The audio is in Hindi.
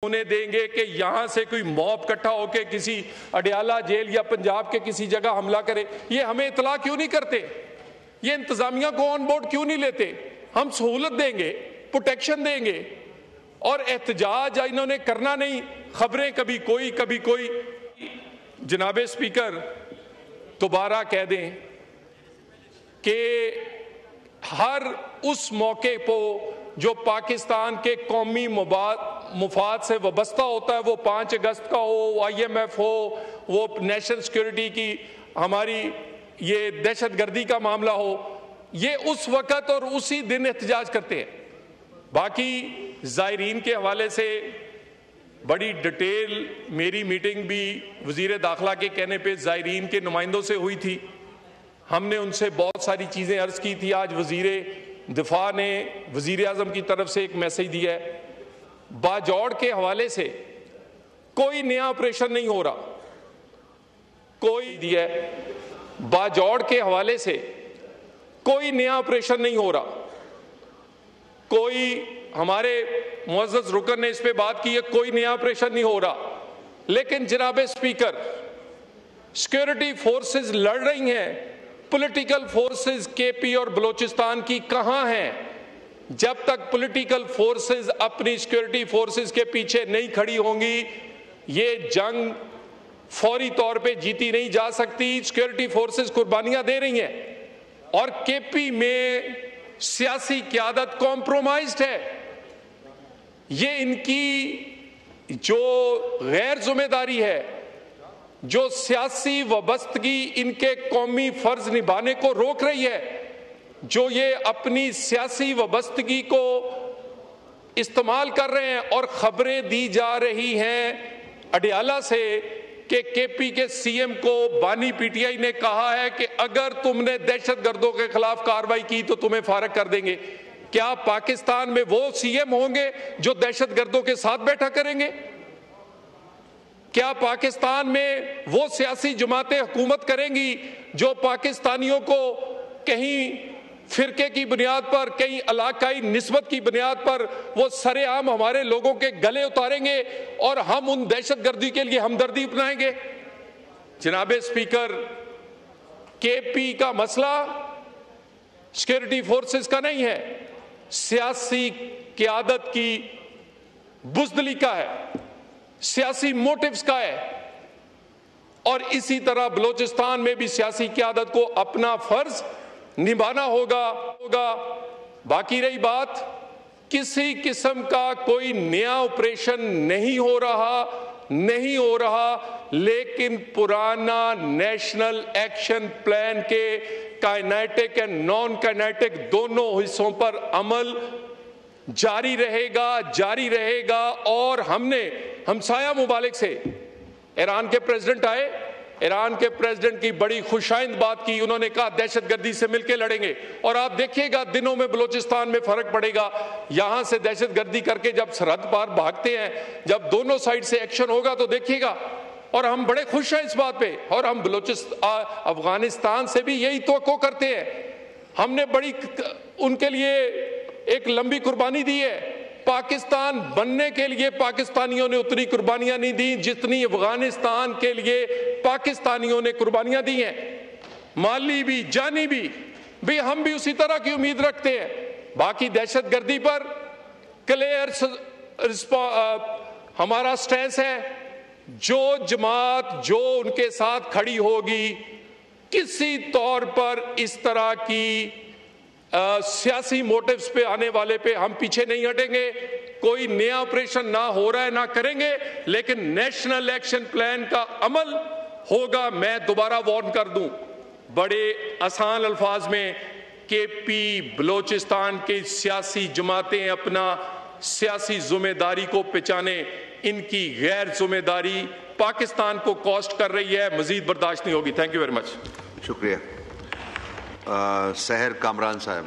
उन्हें देंगे कि यहां से कोई मॉब इकट्ठा होकर किसी अडयाला जेल या पंजाब के किसी जगह हमला करे। ये हमें इतला क्यों नहीं करते? ये इंतजामिया को ऑन बोर्ड क्यों नहीं लेते? हम सहूलत देंगे, प्रोटेक्शन देंगे और एहतजाज इन्होंने करना नहीं। खबरें कभी कोई। जनाबे स्पीकर, दोबारा कह दें कि हर उस मौके को जो पाकिस्तान के कौमी मुफाद से वाबस्ता होता है, वो 5 अगस्त का हो, IMF हो, वो नेशनल सिक्योरिटी की हमारी ये दहशतगर्दी का मामला हो, ये उस वक़्त और उसी दिन एहतजाज करते हैं। बाकी ज़ायरीन के हवाले से बड़ी डिटेल मेरी मीटिंग भी वज़ीर दाखिला के कहने पे ज़ायरीन के नुमाइंदों से हुई थी। हमने उनसे बहुत सारी चीज़ें अर्ज़ की थी। आज वज़ीर दिफा ने वज़ीर आज़म की तरफ से एक मैसेज दिया है। बाजौड़ के हवाले से कोई नया ऑपरेशन नहीं हो रहा, कोई दिया है। बाजौड़ के हवाले से कोई नया ऑपरेशन नहीं हो रहा। कोई हमारे मुअज़्ज़ज़ रुकन ने इस पे बात की है, कोई नया ऑपरेशन नहीं हो रहा। लेकिन जनाब स्पीकर, सिक्योरिटी फोर्सेस लड़ रही हैं। पॉलिटिकल फोर्सेस KP और बलूचिस्तान की कहां हैं? जब तक पॉलिटिकल फोर्सेस अपनी सिक्योरिटी फोर्सेस के पीछे नहीं खड़ी होंगी, ये जंग फौरी तौर पे जीती नहीं जा सकती। सिक्योरिटी फोर्सेस कुर्बानियां दे रही हैं और KP में सियासी क़यादत कॉम्प्रोमाइज्ड है। ये इनकी जो गैर जिम्मेदारी है, जो सियासी वाबस्तगी इनके कौमी फर्ज निभाने को रोक रही है, जो ये अपनी सियासी वाबस्तगी को इस्तेमाल कर रहे हैं। और खबरें दी जा रही हैं अडयाला से कि KP के CM को बानी PTI ने कहा है कि अगर तुमने दहशतगर्दों के खिलाफ कार्रवाई की तो तुम्हें फारग कर देंगे। क्या पाकिस्तान में वो CM होंगे जो दहशतगर्दों के साथ बैठा करेंगे? क्या पाकिस्तान में वो सियासी जमातें हुकूमत करेंगी जो पाकिस्तानियों को कहीं फिरके की बुनियाद पर, कहीं इलाकाई निस्बत की बुनियाद पर वो सरेआम हमारे लोगों के गले उतारेंगे और हम उन दहशतगर्दी के लिए हमदर्दी अपनाएंगे? जनाबे स्पीकर, KP का मसला सिक्योरिटी फोर्सेस का नहीं है, सियासी क़यादत की बुज़दिली का है, सियासी मोटिव्स का है। और इसी तरह बलूचिस्तान में भी सियासी क़यादत को अपना फर्ज निभाना होगा। बाकी रही बात, किसी किस्म का कोई नया ऑपरेशन नहीं हो रहा, लेकिन पुराना नेशनल एक्शन प्लान के काइनेटिक एंड नॉन काइनेटिक दोनों हिस्सों पर अमल जारी रहेगा। और हमने हमसाया मुमालिक से, ईरान के प्रेसिडेंट आए, ईरान के प्रेसिडेंट की बड़ी खुशाइंद बात की। उन्होंने कहा दहशतगर्दी से मिलकर लड़ेंगे। और आप देखिएगा दिनों में बलूचिस्तान में फर्क पड़ेगा। यहां से दहशतगर्दी करके जब सरहद पार भागते हैं, जब दोनों साइड से एक्शन होगा तो देखिएगा। और हम बड़े खुश हैं इस बात पे। और हम अफगानिस्तान से भी यही तवक्को करते हैं। हमने बड़ी उनके लिए एक लंबी कुर्बानी दी है। पाकिस्तान बनने के लिए पाकिस्तानियों ने उतनी कुर्बानियां नहीं दी जितनी अफगानिस्तान के लिए पाकिस्तानियों ने कुर्बानियां दी हैं, माली भी, जानी भी हम भी उसी तरह की उम्मीद रखते हैं। बाकी दहशतगर्दी पर क्लियर हमारा स्टैंस है। जो जमात जो उनके साथ खड़ी होगी, किसी तौर पर इस तरह की सियासी मोटिव्स पे आने वाले पे हम पीछे नहीं हटेंगे। कोई नया ऑपरेशन ना हो रहा है, ना करेंगे, लेकिन नेशनल एक्शन प्लान का अमल होगा। मैं दोबारा वार्न कर दूं बड़े आसान अल्फाज में, KP बलूचिस्तान के सियासी जमातें अपना सियासी जिम्मेदारी को पहचाने। इनकी गैर जिम्मेदारी पाकिस्तान को कॉस्ट कर रही है, मजीद बर्दाश्त नहीं होगी। Thank you very much. शुक्रिया। सहर कामरान साहब।